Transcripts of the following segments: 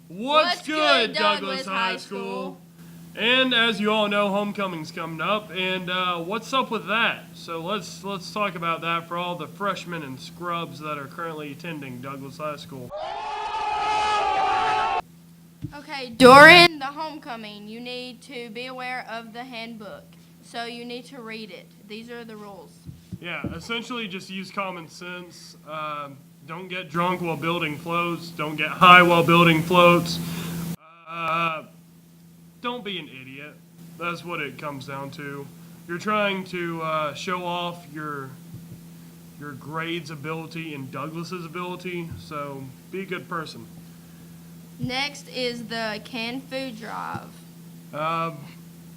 What's good, Douglas High School? And as you all know, homecoming's coming up, and what's up with that? So let's talk about that for all the freshmen and scrubs that are currently attending Douglas High School. Okay, during the homecoming, you need to be aware of the handbook. So you need to read it. These are the rules. Yeah, essentially just use common sense. Don't get drunk while building floats. Don't get high while building floats. Don't be an idiot. That's what it comes down to. You're trying to show off your grade's ability and Douglas's ability, so be a good person. Next is the canned food drive. I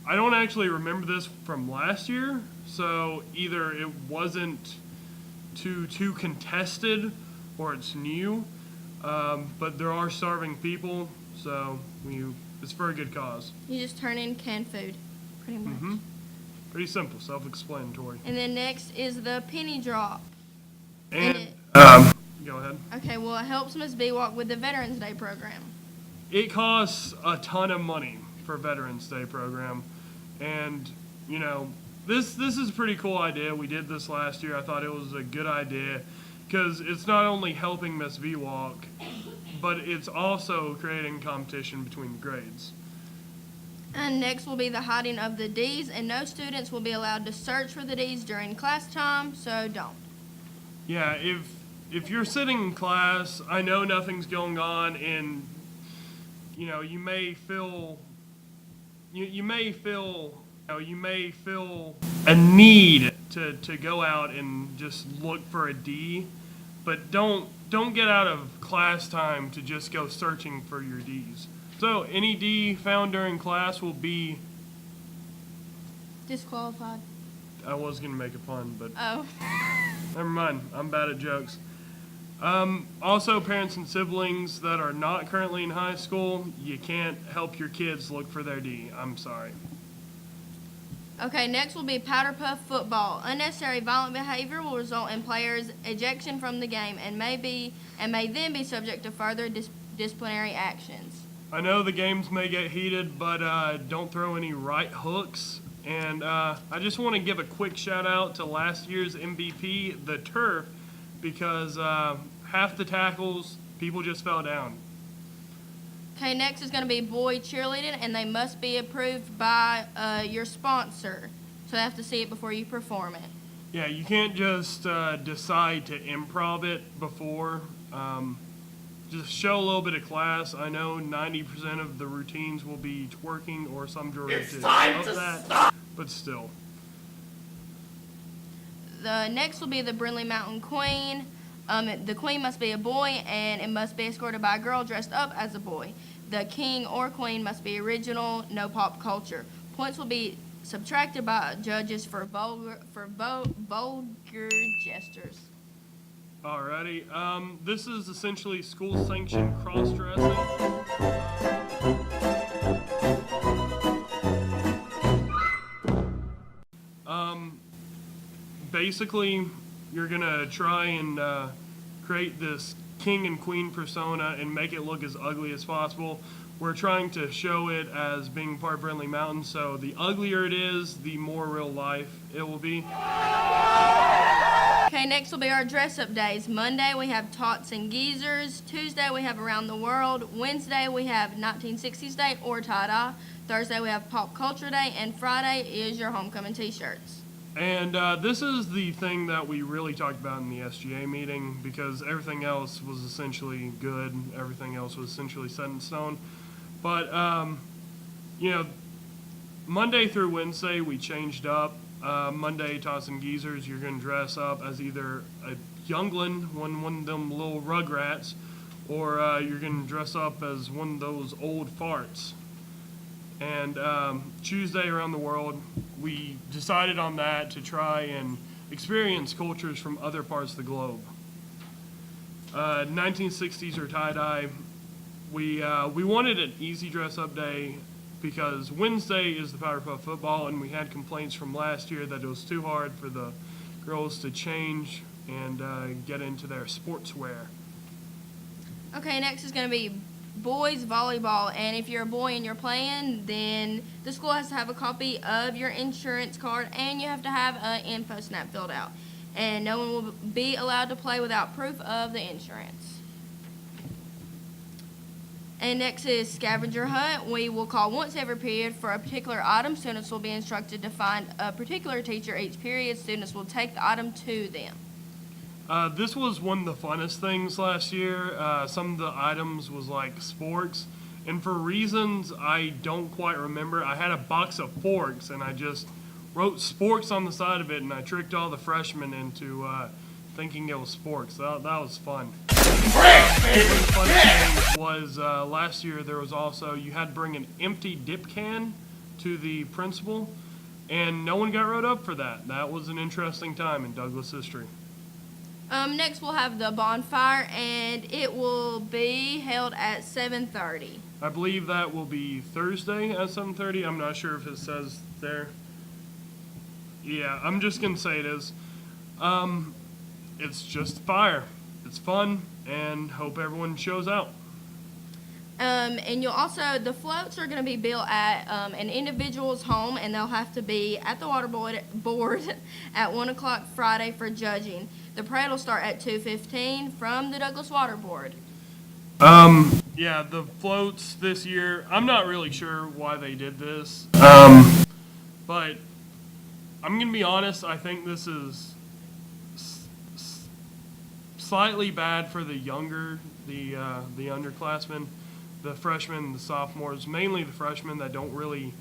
don't actually remember this from last year, so either it wasn't too contested or it's new, but there are starving people, so it's for a good cause. You just turn in canned food, pretty much. Mm-hmm. Pretty simple, self-explanatory. And then next is the penny drop. And go ahead. Okay, well, it helps Miss B walk with the Veterans Day program. It costs a ton of money for Veterans Day program, and this is a pretty cool idea. We did this last year. I thought it was a good idea because it's not only helping Miss B walk, but it's also creating competition between the grades. And next will be the hiding of the D's, and no students will be allowed to search for the D's during class time, so don't. Yeah, if you're sitting in class, I know nothing's going on, and you may feel a need to go out and just look for a D, but don't get out of class time to just go searching for your D's. So any D found during class will be disqualified. I was gonna make a pun, but never mind. I'm bad at jokes. Also, parents and siblings that are not currently in high school, you can't help your kids look for their D. I'm sorry. Okay, next will be powder puff football. Unnecessary violent behavior will result in players' ejection from the game and may then be subject to further disciplinary actions. I know the games may get heated, but don't throw any right hooks. And I just want to give a quick shout out to last year's MVP, the turf, because half the tackles, people just fell down. Okay, next is going to be boy cheerleading, and they must be approved by your sponsor. So they have to see it before you perform it. Yeah, you can't just decide to improv it before. Just show a little bit of class. I know 90% of the routines will be twerking or some derivative of that, stop. But still. The next will be the Brindley Mountain Queen. The queen must be a boy, and it must be escorted by a girl dressed up as a boy. The king or queen must be original, no pop culture. Points will be subtracted by judges for vulgar gestures. Alrighty. This is essentially school-sanctioned cross-dressing. Basically, you're gonna try and create this king and queen persona and make it look as ugly as possible. We're trying to show it as being part of Brindley Mountain, so the uglier it is, the more real life it will be. Okay, next will be our dress-up days. Monday, we have Tots and Geezers. Tuesday, we have Around the World. Wednesday, we have 1960s Day or tie-dye. Thursday, we have Pop Culture Day. And Friday is your homecoming t-shirts. And this is the thing that we really talked about in the SGA meeting, because everything else was essentially good. Everything else was essentially set in stone. But, Monday through Wednesday, we changed up. Monday, Tots and Geezers, you're going to dress up as either a youngling, one of them little rugrats, or you're going to dress up as one of those old farts. And Tuesday, Around the World, we decided on that to try and experience cultures from other parts of the globe. 1960s or tie-dye, we wanted an easy dress-up day because Wednesday is the Powder Puff football, and we had complaints from last year that it was too hard for the girls to change and get into their sportswear. Okay, next is going to be boys volleyball, and if you're a boy and you're playing, then the school has to have a copy of your insurance card, and you have to have an info snap filled out. And no one will be allowed to play without proof of the insurance. And next is scavenger hunt. We will call once every period for a particular item. Students will be instructed to find a particular teacher each period. Students will take the item to them. This was one of the funnest things last year. Some of the items was like sporks, and for reasons I don't quite remember, I had a box of forks and I just wrote sporks on the side of it, and I tricked all the freshmen into thinking it was sporks. That was fun. One of the funny things was last year there was also, you had to bring an empty dip can to the principal, and no one got wrote up for that. That was an interesting time in Douglas history. Next we'll have the bonfire, and it will be held at 7:30. I believe that will be Thursday at 7:30. I'm not sure if it says there. Yeah, I'm just going to say it is. It's just fire. It's fun, and hope everyone shows out. And you'll also, the floats are going to be built at an individual's home, and they'll have to be at the water board at 1 o'clock Friday for judging. The parade will start at 2:15 from the Douglas Water Board. Yeah, the floats this year, I'm not really sure why they did this. But I'm going to be honest, I think this is slightly bad for the younger, the underclassmen, the freshmen, the sophomores, mainly the freshmen that don't really,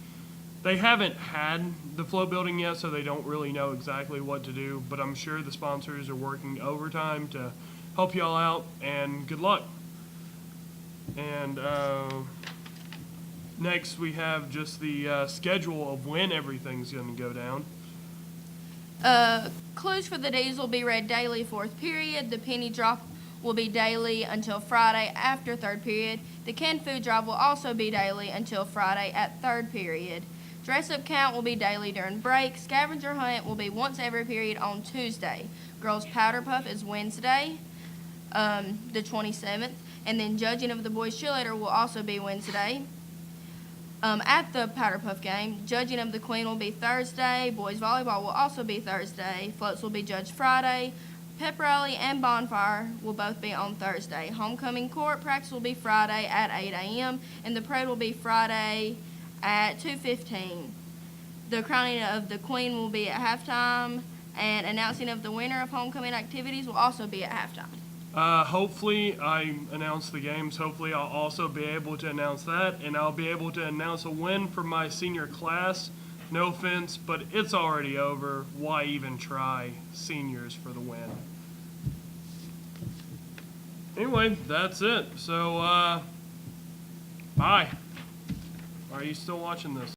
they haven't had the float building yet, so they don't really know exactly what to do, but I'm sure the sponsors are working overtime to help y'all out, and good luck. And next we have just the schedule of when everything's going to go down. Clues for the days will be read daily 4th period. The penny drop will be daily until Friday after 3rd period. The canned food drive will also be daily until Friday at 3rd period. Dress-up count will be daily during break. Scavenger hunt will be once every period on Tuesday. Girls powder puff is Wednesday, the 27th. And then judging of the boys cheerleader will also be Wednesday. At the powder puff game, judging of the queen will be Thursday. Boys volleyball will also be Thursday. Floats will be judged Friday. Pep rally and bonfire will both be on Thursday. Homecoming court practice will be Friday at 8 a.m. and the parade will be Friday at 2:15. The crowning of the queen will be at halftime, and announcing of the winner of homecoming activities will also be at halftime. Hopefully I announce the games. Hopefully I'll also be able to announce that, and I'll be able to announce a win for my senior class. No offense, but it's already over. Why even try seniors for the win? Anyway, that's it. So, bye. Are you still watching this?